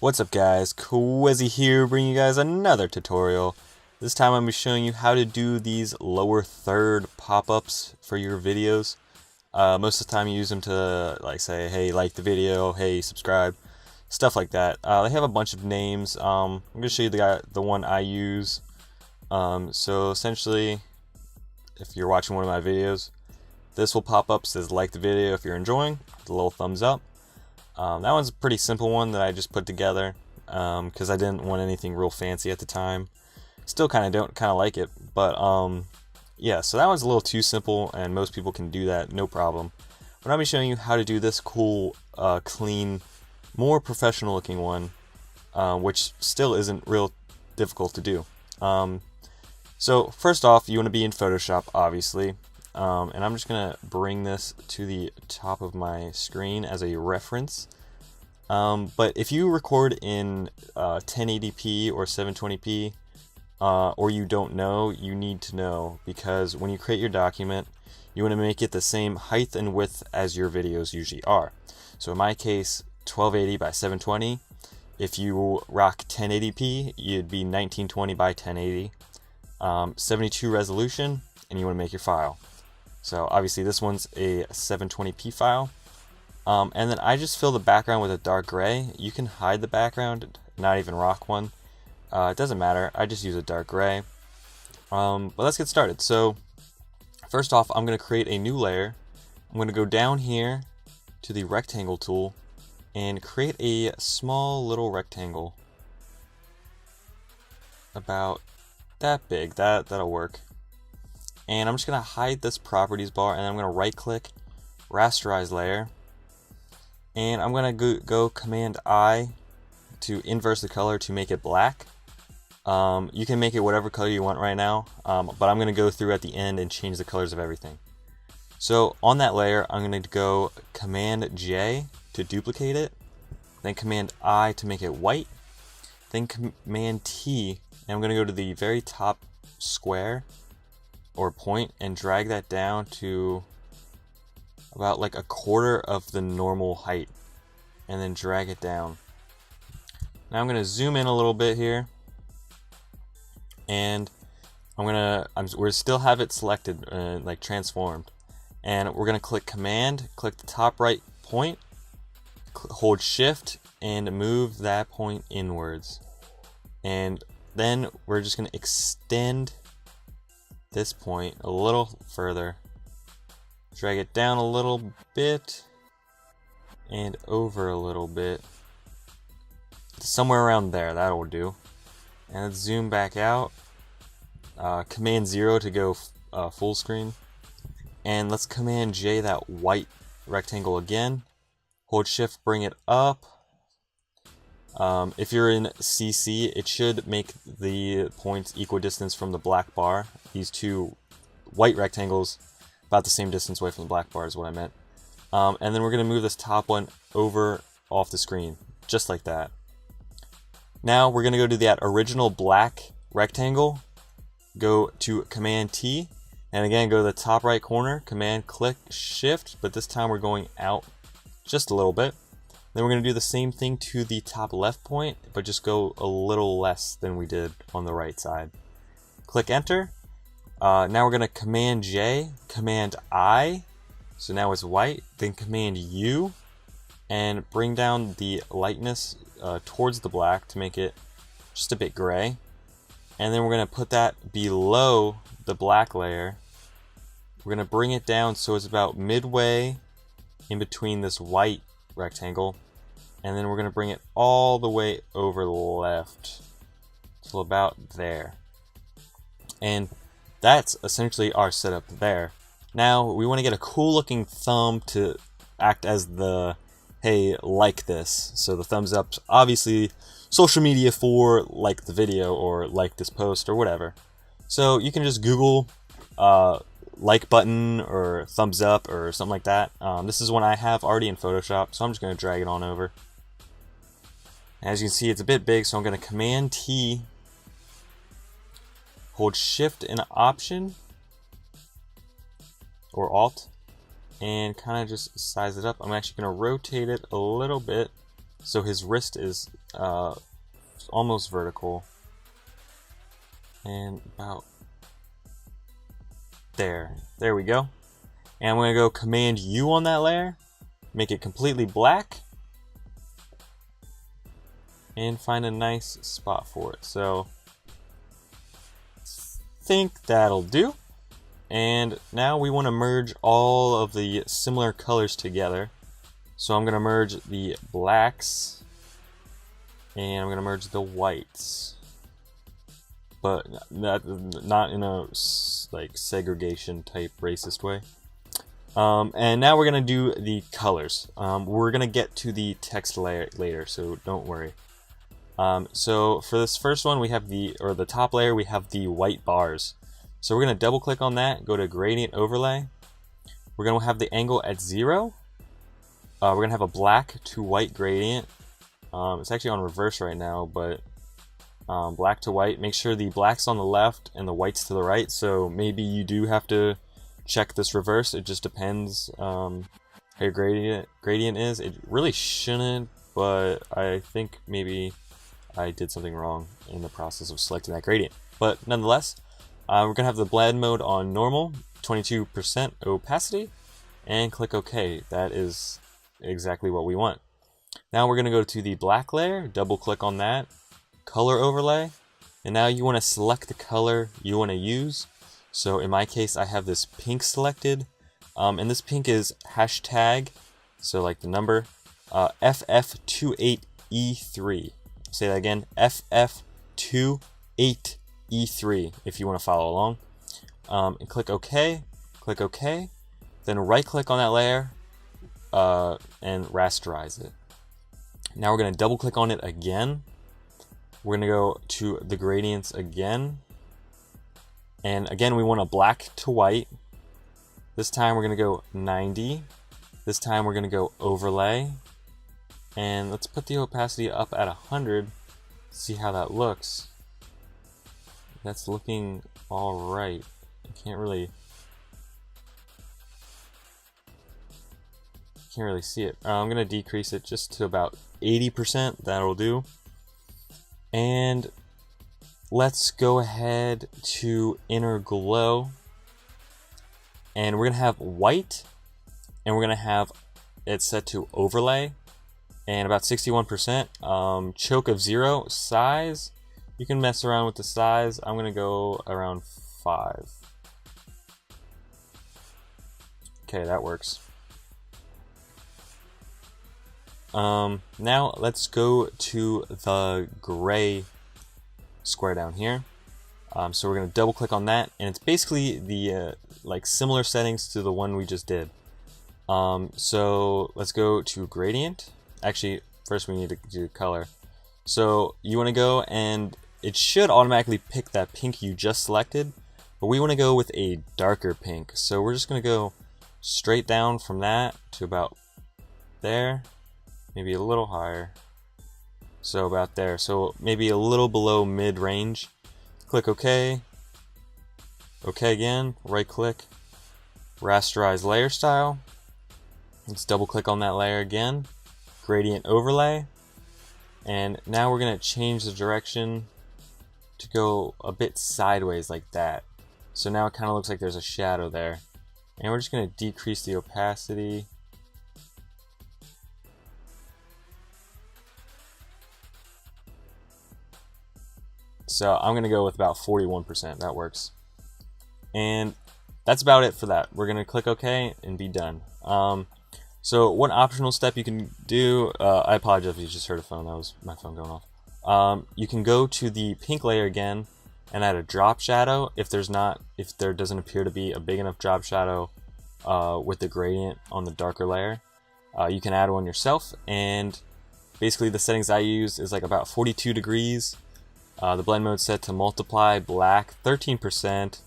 What's up guys, Qehzy here, bringing you guys another tutorial. This time I'm going to be showing you how to do these lower third pop-ups for your videos. Most of the time you use them to say, hey, like the video, hey, subscribe, stuff like that. They have a bunch of names. I'm going to show you the one I use. So essentially, if you're watching one of my videos, this will pop up, says like the video if you're enjoying, the little thumbs up. That one's a pretty simple one that I just put together because I didn't want anything real fancy at the time. Still kind of like it, but yeah, so that one's a little too simple and most people can do that, no problem. But I'll be showing you how to do this cool, clean, more professional looking one, which still isn't real difficult to do. So first off, you want to be in Photoshop, obviously. And I'm just going to bring this to the top of my screen as a reference. But if you record in 1080p or 720p, or you don't know, you need to know, because when you create your document, you want to make it the same height and width as your videos usually are. So in my case, 1280 by 720. If you rock 1080p, you'd be 1920 by 1080. 72 resolution, and you want to make your file. So obviously this one's a 720p file. And then I just fill the background with a dark gray. You can hide the background, not even rock one. It doesn't matter, I just use a dark gray. But let's get started. So first off, I'm going to create a new layer. I'm going to go down here to the rectangle tool and create a small little rectangle. About that big, that'll work. And I'm just going to hide this properties bar, and I'm going to right click, rasterize layer, and I'm going to go Command I to inverse the color to make it black. You can make it whatever color you want right now, but I'm going to go through at the end and change the colors of everything. So on that layer, I'm going to go Command J to duplicate it, then Command I to make it white, then Command T, and I'm going to go to the very top square or point and drag that down to about like a quarter of the normal height, and then drag it down. Now I'm going to zoom in a little bit here, and we still have it selected, like transformed, and we're going to click Command, click the top right point, hold Shift, and move that point inwards. And then we're just going to extend this point a little further, drag it down a little bit and over a little bit, somewhere around there, that'll do. And let's zoom back out, Command 0 to go full screen, and let's Command J that white rectangle again, hold Shift, bring it up. If you're in CC, it should make the points equidistant from the black bar. These two white rectangles about the same distance away from the black bar is what I meant. And then we're going to move this top one over off the screen, just like that. Now we're going to go to that original black rectangle, go to Command T, and again go to the top right corner, Command click Shift, but this time we're going out just a little bit. Then we're going to do the same thing to the top left point, but just go a little less than we did on the right side. Click Enter. Now we're going to Command J, Command I, so now it's white, then Command U, and bring down the lightness towards the black to make it just a bit gray. And then we're going to put that below the black layer. We're going to bring it down so it's about midway in between this white rectangle, and then we're going to bring it all the way over the left till about there. And that's essentially our setup there. Now we want to get a cool looking thumb to act as the hey, like this. So the thumbs up's obviously social media for like the video or like this post or whatever. So you can just Google like button or thumbs up or something like that. This is one I have already in Photoshop, so I'm just going to drag it on over. As you can see, it's a bit big, so I'm going to Command T, hold Shift and Option or Alt, and kind of just size it up. I'm actually going to rotate it a little bit so his wrist is almost vertical, and about there. There we go. And I'm going to go Command U on that layer, make it completely black, and find a nice spot for it. So think that'll do. And now we want to merge all of the similar colors together. So I'm going to merge the blacks and I'm going to merge the whites, but not in a like segregation type racist way. And now we're going to do the colors. We're going to get to the text layer later, so don't worry. So for this first one, we have the top layer, we have the white bars. So we're going to double click on that, go to gradient overlay. We're going to have the angle at 0. We're going to have a black to white gradient. It's actually on reverse right now, but black to white. Make sure the black's on the left and the white's to the right. So maybe you do have to check this reverse. It just depends how your gradient is. It really shouldn't, but I think maybe I did something wrong in the process of selecting that gradient. But nonetheless, we're going to have the blend mode on normal, 22% opacity, and click OK. That is exactly what we want. Now we're going to go to the black layer, double click on that, color overlay, and now you want to select the color you want to use. So in my case, I have this pink selected, and this pink is hashtag, so like the number, FF28E3. Say that again, FF28E3 if you want to follow along. And click OK, then right click on that layer and rasterize it. Now we're going to double click on it again. We're going to go to the gradients again. And again, we want a black to white. This time we're going to go 90. This time we're going to go overlay. And let's put the opacity up at 100. See how that looks. That's looking all right. I can't really see it. I'm going to decrease it just to about 80%. That'll do. And let's go ahead to inner glow. And we're going to have white. And we're going to have it set to overlay. And about 61%. Choke of 0. Size. You can mess around with the size. I'm going to go around 5. Okay, that works. Now let's go to the gray square down here. So we're going to double click on that, and it's basically the like similar settings to the one we just did. So let's go to gradient. Actually, first we need to do color. So you want to go, and it should automatically pick that pink you just selected, but we want to go with a darker pink. So we're just going to go straight down from that to about there. Maybe a little higher. So about there. So maybe a little below mid-range. Click OK. OK again. Right click. Rasterize layer style. Let's double click on that layer again. Gradient overlay. And now we're going to change the direction to go a bit sideways like that. So now it kind of looks like there's a shadow there. And we're just going to decrease the opacity. So I'm going to go with about 41%. That works. And that's about it for that. We're going to click OK and be done. So one optional step you can do, I apologize if you just heard a phone. That was my phone going off. You can go to the pink layer again and add a drop shadow if there doesn't appear to be a big enough drop shadow with the gradient on the darker layer. You can add one yourself, and basically the settings I use is like about 42 degrees. The blend mode set to multiply, black 13%,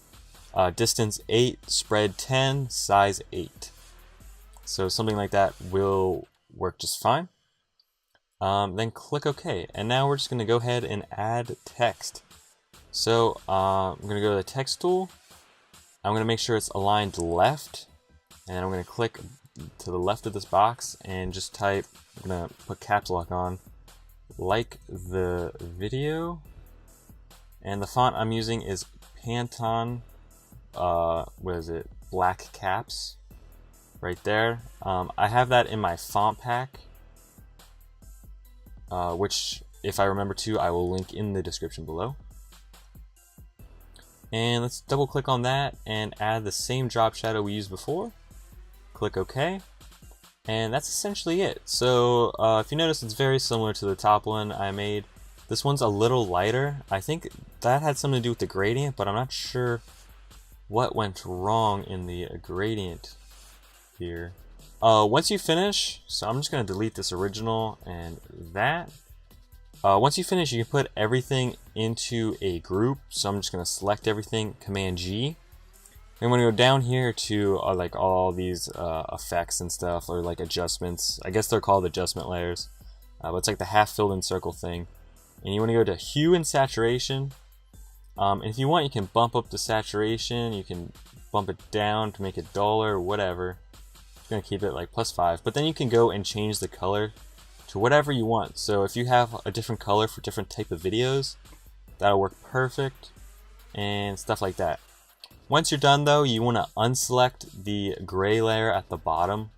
distance 8, spread 10, size 8. So something like that will work just fine. Then click OK, and now we're just going to go ahead and add text. So I'm going to go to the text tool. I'm going to make sure it's aligned left, and I'm going to click to the left of this box and just type. I'm going to put caps lock on. like the video. And the font I'm using is Pantone, what is it, black caps, right there. I have that in my font pack, which, if I remember to, I will link in the description below. And let's double click on that and add the same drop shadow we used before. Click OK. And that's essentially it. So if you notice, it's very similar to the top one I made. This one's a little lighter. I think that had something to do with the gradient, but I'm not sure what went wrong in the gradient here. Once you finish, so I'm just going to delete this original and that. Once you finish, you can put everything into a group. So I'm just going to select everything, Command G. I'm going to go down here to like all these effects and stuff, or like adjustments. I guess they're called adjustment layers, but it's like the half filled in circle thing. And you want to go to hue and saturation. And if you want, you can bump up the saturation. You can bump it down to make it duller, whatever. I'm going to keep it like +5. But then you can go and change the color to whatever you want. So if you have a different color for different type of videos, that'll work perfect, and stuff like that. Once you're done though, you want to unselect the gray layer at the bottom,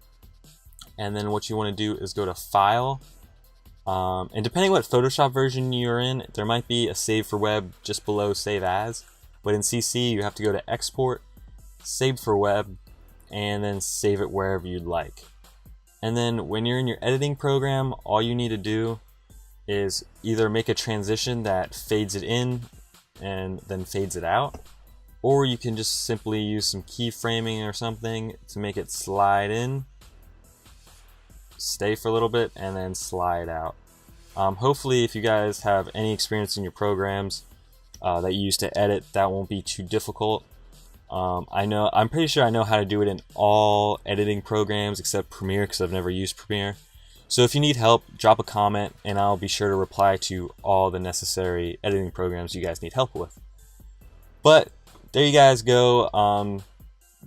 and then what you want to do is go to File, and depending what Photoshop version you're in, there might be a Save for Web just below Save As, but in CC you have to go to Export, Save for Web, and then save it wherever you'd like. And then when you're in your editing program, all you need to do is either make a transition that fades it in and then fades it out, or you can just simply use some keyframing or something to make it slide in, stay for a little bit, and then slide out. Hopefully, if you guys have any experience in your programs that you use to edit, that won't be too difficult. I'm pretty sure I know how to do it in all editing programs except Premiere, because I've never used Premiere. So if you need help, drop a comment and I'll be sure to reply to all the necessary editing programs you guys need help with. But there you guys go.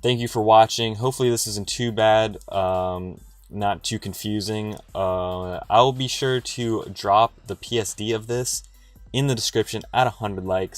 Thank you for watching. Hopefully this isn't too bad, not too confusing. I'll be sure to drop the PSD of this in the description at 100 likes.